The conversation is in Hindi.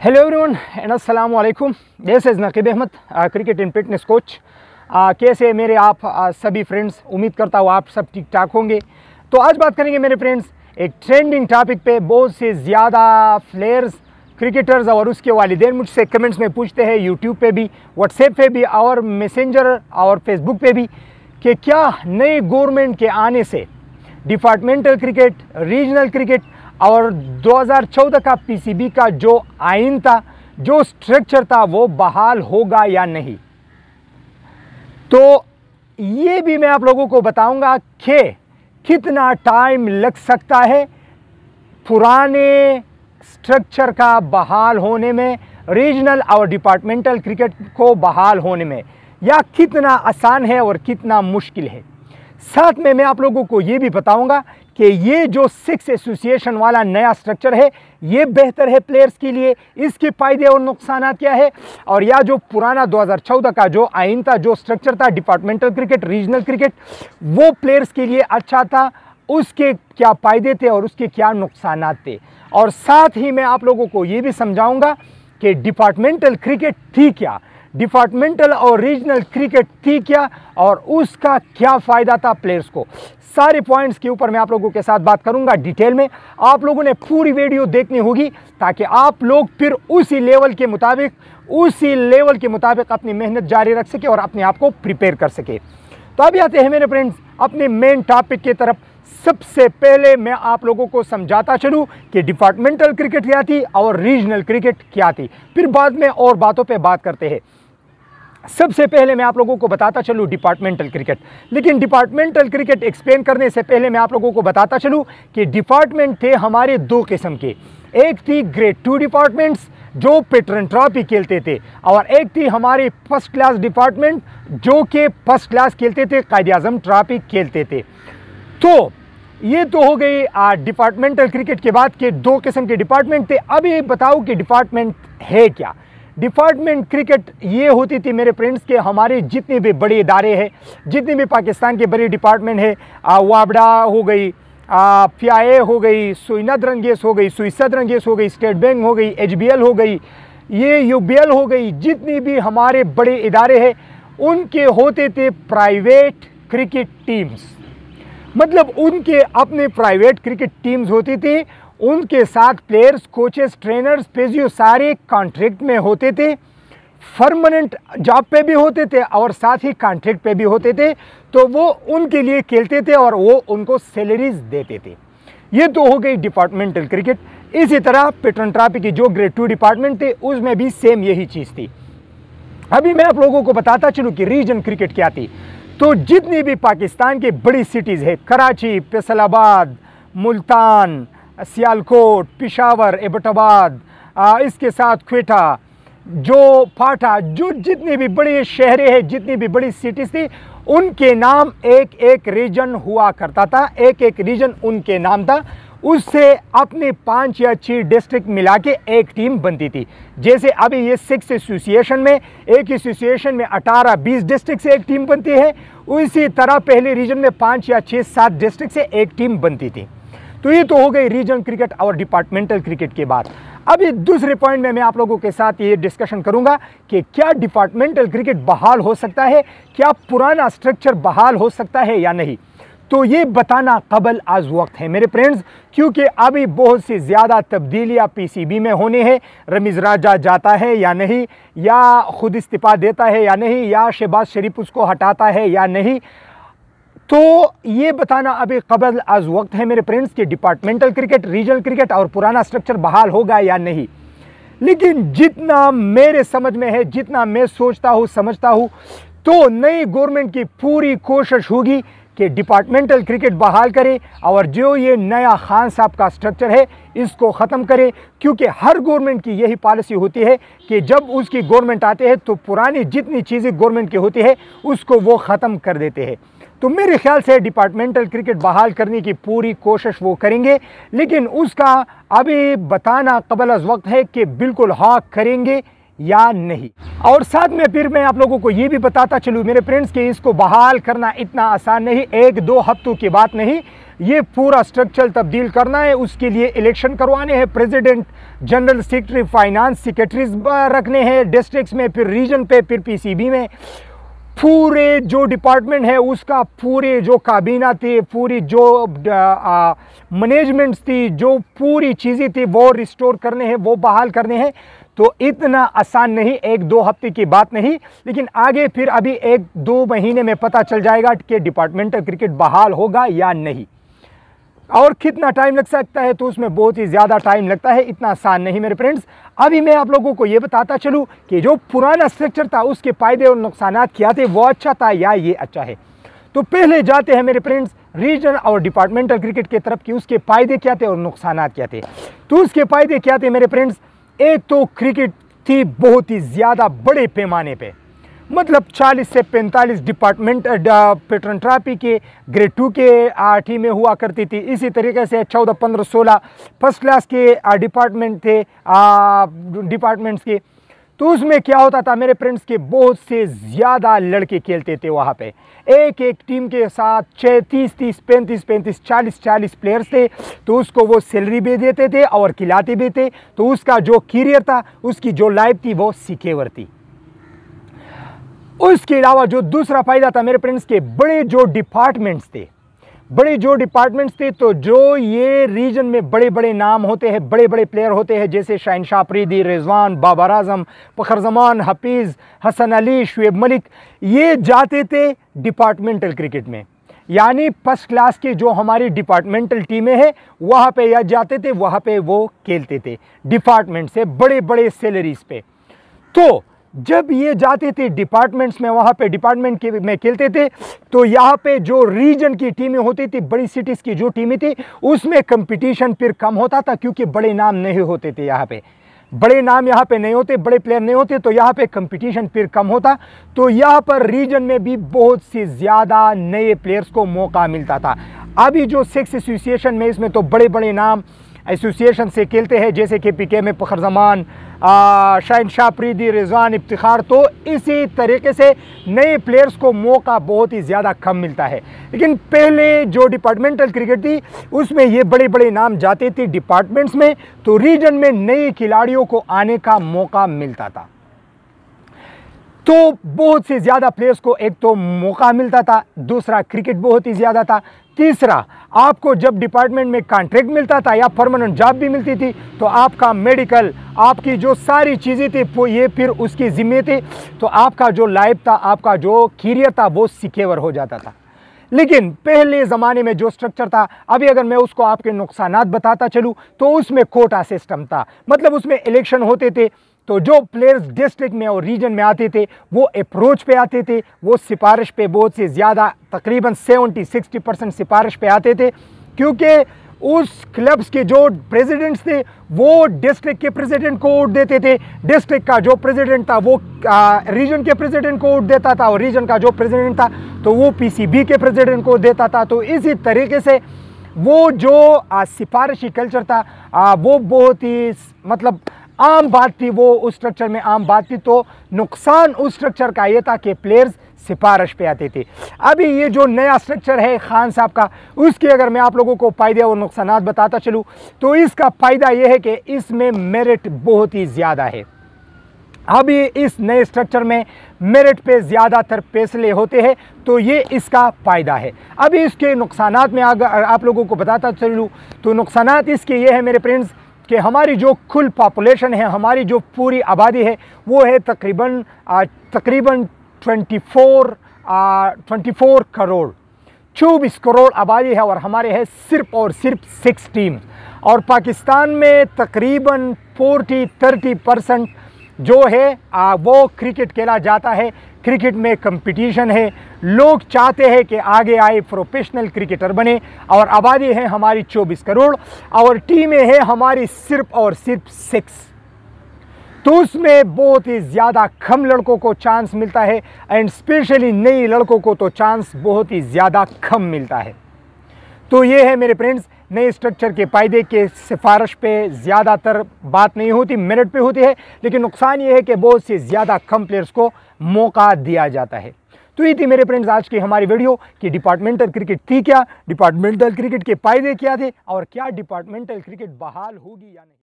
Hello everyone and अस्सलाम वालेकुम। This is Naqeeb Ahmed, cricket and fitness coach. कैसे मेरे आप सभी फ्रेंड्स, उम्मीद करता हूँ आप सब ठीक ठाक होंगे। तो आज बात करेंगे मेरे फ्रेंड्स एक ट्रेंडिंग टॉपिक पे। बहुत से ज़्यादा प्लेयर्स, क्रिकेटर्स और उसके वालिदैन मुझसे कमेंट्स में पूछते हैं, यूट्यूब पे भी, व्हाट्सएप पे भी और मैसेंजर और फेसबुक पे भी, कि क्या नए गवर्नमेंट के आने से डिपार्टमेंटल क्रिकेट, रीजनल क्रिकेट और 2014 का पीसीबी का जो आइन था, जो स्ट्रक्चर था, वो बहाल होगा या नहीं। तो ये भी मैं आप लोगों को बताऊंगा कि कितना टाइम लग सकता है पुराने स्ट्रक्चर का बहाल होने में, रीजनल और डिपार्टमेंटल क्रिकेट को बहाल होने में, या कितना आसान है और कितना मुश्किल है। साथ में मैं आप लोगों को ये भी बताऊंगा कि ये जो 6 एसोसिएशन वाला नया स्ट्रक्चर है, ये बेहतर है प्लेयर्स के लिए, इसके फायदे और नुकसान क्या है, और या जो पुराना 2014 का जो आइन था, जो स्ट्रक्चर था डिपार्टमेंटल क्रिकेट, रीजनल क्रिकेट, वो प्लेयर्स के लिए अच्छा था, उसके क्या फायदे थे और उसके क्या नुकसान थे। और साथ ही मैं आप लोगों को ये भी समझाऊंगा कि डिपार्टमेंटल क्रिकेट थी क्या, डिपार्टमेंटल और रीजनल क्रिकेट थी क्या, और उसका क्या फ़ायदा था प्लेयर्स को। सारे पॉइंट्स के ऊपर मैं आप लोगों के साथ बात करूंगा डिटेल में। आप लोगों ने पूरी वीडियो देखनी होगी ताकि आप लोग फिर उसी लेवल के मुताबिक अपनी मेहनत जारी रख सके और अपने आप को प्रिपेयर कर सके। तो अभी आते हैं मेरे फ्रेंड्स अपने मेन टॉपिक की तरफ। सबसे पहले मैं आप लोगों को समझाता चलूं कि डिपार्टमेंटल क्रिकेट क्या थी और रीजनल क्रिकेट क्या थी, फिर बाद में और बातों पे बात करते हैं। सबसे पहले मैं आप लोगों को बताता चलूं डिपार्टमेंटल क्रिकेट। लेकिन डिपार्टमेंटल क्रिकेट एक्सप्लेन करने से पहले मैं आप लोगों को बताता चलूं कि डिपार्टमेंट थे हमारे दो किस्म के। एक थी ग्रेड 2 डिपार्टमेंट्स जो पेटरन ट्रॉफी खेलते थे, और एक थी हमारी फर्स्ट क्लास डिपार्टमेंट जो कि फर्स्ट क्लास खेलते थे, कायदे आजम ट्रॉफी खेलते थे। तो ये तो हो गई डिपार्टमेंटल क्रिकेट के बाद के दो किस्म के डिपार्टमेंट थे। अभी बताओ कि डिपार्टमेंट है क्या। डिपार्टमेंट क्रिकेट ये होती थी मेरे फ्रेंड्स के हमारे जितने भी बड़े इदारे हैं, जितने भी पाकिस्तान के बड़े डिपार्टमेंट है, वाबड़ा हो गई, पियाए हो गई, सुइनद रंगेस हो गई, सुइसद रंगेस हो गई, स्टेट बैंक हो गई, एचबीएल हो गई, ये यूबीएल हो गई, जितनी भी हमारे बड़े इदारे हैं उनके होते थे प्राइवेट क्रिकेट टीम्स। मतलब उनके अपने प्राइवेट क्रिकेट टीम्स होती थी, उनके साथ प्लेयर्स, कोचेस, ट्रेनर्स, फिजियो सारे कॉन्ट्रैक्ट में होते थे, परमानेंट जॉब पे भी होते थे और साथ ही कॉन्ट्रैक्ट पे भी होते थे। तो वो उनके लिए खेलते थे और वो उनको सैलरीज देते थे। ये तो हो गई डिपार्टमेंटल क्रिकेट। इसी तरह पेटरन ट्रॉफी की जो ग्रेड 2 डिपार्टमेंट थे उसमें भी सेम यही चीज़ थी। अभी मैं आप लोगों को बताता चलूँ कि रीजन क्रिकेट क्या थी। तो जितनी भी पाकिस्तान की बड़ी सिटीज़ है, कराची, फैसलाबाद, मुल्तान, सियालकोट, पेशावर, एबटाबाद, इसके साथ क्वेटा, जो फाटा, जो जितने भी बड़े शहरें हैं, जितनी भी बड़ी सिटीज़ थी, उनके नाम एक एक रीजन हुआ करता था, एक एक रीजन उनके नाम था। उससे अपने 5 या 6 डिस्ट्रिक्ट मिला के एक टीम बनती थी। जैसे अभी ये 6 एसोसिएशन में, एक एसोसिएशन में 18-20 डिस्ट्रिक्ट से एक टीम बनती है, उसी तरह पहले रीजन में 5 या 6-7 डिस्ट्रिक्ट से एक टीम बनती थी। तो ये तो हो गई रीजनल क्रिकेट और डिपार्टमेंटल क्रिकेट के बाद। अभी दूसरे पॉइंट में मैं आप लोगों के साथ ये डिस्कशन करूंगा कि क्या डिपार्टमेंटल क्रिकेट बहाल हो सकता है, क्या पुराना स्ट्रक्चर बहाल हो सकता है या नहीं। तो ये बताना कबल आज वक्त है मेरे फ्रेंड्स, क्योंकि अभी बहुत सी ज़्यादा तब्दीलियाँ पीसीबी में होने हैं। रमीज़ राजा जाता है या नहीं, या खुद इस्तीफ़ा देता है या नहीं, या शहबाज शरीफ उसको हटाता है या नहीं। तो ये बताना अभी कबल आज वक्त है मेरे फ्रेंड्स कि डिपार्टमेंटल क्रिकेट, रीजनल क्रिकेट और पुराना स्ट्रक्चर बहाल होगा या नहीं। लेकिन जितना मेरे समझ में है, जितना मैं सोचता हूँ, समझता हूँ, तो नई गवर्नमेंट की पूरी कोशिश होगी कि डिपार्टमेंटल क्रिकेट बहाल करे और जो ये नया खान साहब का स्ट्रक्चर है इसको ख़त्म करे। क्योंकि हर गवर्नमेंट की यही पॉलिसी होती है कि जब उसकी गवर्नमेंट आते हैं तो पुरानी जितनी चीज़ें गवर्नमेंट की होती है उसको वो ख़त्म कर देते हैं। तो मेरे ख्याल से डिपार्टमेंटल क्रिकेट बहाल करने की पूरी कोशिश वो करेंगे, लेकिन उसका अभी बताना कबल अज़ वक्त है कि बिल्कुल हाँ करेंगे या नहीं। और साथ में फिर मैं आप लोगों को ये भी बताता चलूँ मेरे फ्रेंड्स कि इसको बहाल करना इतना आसान नहीं, 1-2 हफ्तों की बात नहीं। ये पूरा स्ट्रक्चर तब्दील करना है, उसके लिए इलेक्शन करवाने हैं, president, general secretary, finance secretaries रखने हैं डिस्ट्रिक्ट्स में, फिर रीजन पे, फिर पीसीबी में। पूरे जो डिपार्टमेंट है उसका पूरे जो काबीना थी, पूरी जो मैनेजमेंट्स थी, जो पूरी चीज़ें थी वो रिस्टोर करने हैं, वो बहाल करने हैं। तो इतना आसान नहीं, 1-2 हफ्ते की बात नहीं, लेकिन आगे फिर अभी 1-2 महीने में पता चल जाएगा कि डिपार्टमेंटल क्रिकेट बहाल होगा या नहीं। और कितना टाइम लग सकता है, तो उसमें बहुत ही ज़्यादा टाइम लगता है, इतना आसान नहीं मेरे फ्रेंड्स। अभी मैं आप लोगों को ये बताता चलूँ कि जो पुराना स्ट्रक्चर था उसके फ़ायदे और नुकसानात क्या थे, वो अच्छा था या ये अच्छा है। तो पहले जाते हैं मेरे फ्रेंड्स रीजन और डिपार्टमेंटल क्रिकेट की तरफ कि उसके फ़ायदे क्या थे और नुकसानात क्या थे। तो उसके फ़ायदे क्या थे मेरे फ्रेंड्स, एक तो क्रिकेट थी बहुत ही ज़्यादा बड़े पैमाने पे, मतलब 40 से 45 डिपार्टमेंट पेट्रन ट्रॉफी के ग्रेड 2 के टीमें हुआ करती थी। इसी तरीके से 14, 15, 16 फर्स्ट क्लास के डिपार्टमेंट थे, डिपार्टमेंट्स के। तो उसमें क्या होता था मेरे फ्रेंड्स के बहुत से ज़्यादा लड़के खेलते थे वहाँ पे। एक एक टीम के साथ 30, 35, 40 प्लेयर्स थे। तो उसको वो सैलरी भी देते थे और खिलाते भी थे। तो उसका जो करियर था, उसकी जो लाइफ थी, वो सिक्योर थी। उसके अलावा जो दूसरा फायदा था मेरे फ्रेंड्स के बड़े जो डिपार्टमेंट्स थे, तो जो ये रीजन में बड़े बड़े नाम होते हैं, बड़े बड़े प्लेयर होते हैं, जैसे शाहिनशाह अफरीदी, रिजवान, बाबर आजम, फखर जमान, हफीज़, हसन अली, शुएब मलिक, ये जाते थे डिपार्टमेंटल क्रिकेट में। यानी फर्स्ट क्लास के जो हमारी डिपार्टमेंटल टीमें हैं वहाँ पे या जाते थे, वहाँ पे वो खेलते थे डिपार्टमेंट से बड़े बड़े सैलरीज पे। तो जब ये जाते थे डिपार्टमेंट्स में, वहाँ पे डिपार्टमेंट के में खेलते थे, तो यहाँ पे जो रीजन की टीमें होती थी, बड़ी सिटीज़ की जो टीमें थी, उसमें कंपटीशन फिर कम होता था, क्योंकि बड़े नाम नहीं होते थे यहाँ पे, बड़े नाम यहाँ पे नहीं होते, बड़े प्लेयर नहीं होते, तो यहाँ पे कंपटीशन फिर कम होता। तो यहाँ पर रीजन में भी बहुत से ज़्यादा नए प्लेयर्स को मौका मिलता था। अभी जो 6 एसोसिएशन में, इसमें तो बड़े बड़े नाम एसोसिएशन से खेलते हैं, जैसे कि पीके में फखर जमान, शाहिनशाह अफरीदी, रिजवान, इफ्तिखार। तो इसी तरीके से नए प्लेयर्स को मौका बहुत ही ज़्यादा कम मिलता है। लेकिन पहले जो डिपार्टमेंटल क्रिकेट थी, उसमें ये बड़े बड़े नाम जाते थे डिपार्टमेंट्स में, तो रीजन में नए खिलाड़ियों को आने का मौका मिलता था। तो बहुत से ज़्यादा प्लेयर्स को एक तो मौका मिलता था, दूसरा क्रिकेट बहुत ही ज़्यादा था, तीसरा आपको जब डिपार्टमेंट में कॉन्ट्रैक्ट मिलता था या परमानेंट जॉब भी मिलती थी, तो आपका मेडिकल, आपकी जो सारी चीज़ें थी, वो ये फिर उसकी ज़िम्मे थे। तो आपका जो लाइफ था, आपका जो करियर था, वो सिक्योर हो जाता था। लेकिन पहले ज़माने में जो स्ट्रक्चर था, अभी अगर मैं उसको आपके नुकसानात बताता चलूँ, तो उसमें कोटा सिस्टम था, मतलब उसमें इलेक्शन होते थे। तो जो प्लेयर्स डिस्ट्रिक्ट में और रीजन में आते थे, वो अप्रोच पे आते थे, वो सिफारिश पे बहुत से ज़्यादा, तकरीबन 70-60% सिफारिश पे आते थे, क्योंकि उस क्लब्स के जो प्रेसिडेंट्स थे वो डिस्ट्रिक्ट के प्रेसिडेंट को वोट देते थे, डिस्ट्रिक्ट का जो प्रेसिडेंट था वो रीजन के प्रेसिडेंट को वोट देता था, और रीजन का जो प्रेसिडेंट था तो वो पीसीबी के प्रेसिडेंट को देता था। तो इसी तरीके से वो जो सिफारिशी कल्चर था, वो बहुत ही मतलब आम बात थी, वो उस स्ट्रक्चर में आम बात थी। तो नुकसान उस स्ट्रक्चर का ये था कि प्लेयर्स सिफारिश पे आते थे। अभी ये जो नया स्ट्रक्चर है खान साहब का, उसके अगर मैं आप लोगों को फ़ायदे और नुकसानात बताता चलूँ, तो इसका फ़ायदा ये है कि इसमें मेरिट बहुत ही ज़्यादा है। अभी इस नए स्ट्रक्चर में मेरिट पे ज़्यादातर फैसले होते हैं, तो ये इसका फ़ायदा है। अभी इसके नुकसानात में अगर आप लोगों को बताता चलूँ, तो नुकसानात इसके ये है मेरे फ्रेंड्स कि हमारी जो कुल पॉपुलेशन है, हमारी जो पूरी आबादी है, वो है तकरीबन 24 करोड़, 24 करोड़ आबादी है, और हमारे है सिर्फ और सिर्फ 6 टीम। और पाकिस्तान में तकरीबन 40-30% जो है वो क्रिकेट खेला जाता है। क्रिकेट में कंपटीशन है, लोग चाहते हैं कि आगे आए, प्रोफेशनल क्रिकेटर बने, और आबादी है हमारी 24 करोड़, और टीमें हैं हमारी सिर्फ और सिर्फ 6। तो उसमें बहुत ही ज़्यादा कम लड़कों को चांस मिलता है, एंड स्पेशली नए लड़कों को तो चांस बहुत ही ज़्यादा कम मिलता है। तो ये है मेरे फ्रेंड्स नए स्ट्रक्चर के फ़ायदे के, सिफारिश पे ज़्यादातर बात नहीं होती, मेरिट पे होती है। लेकिन नुकसान ये है कि बहुत से ज़्यादा कम प्लेयर्स को मौका दिया जाता है। तो ये थी मेरे फ्रेंड्स आज की हमारी वीडियो कि डिपार्टमेंटल क्रिकेट थी क्या, डिपार्टमेंटल क्रिकेट के फायदे क्या थे और क्या डिपार्टमेंटल क्रिकेट बहाल होगी या नहीं।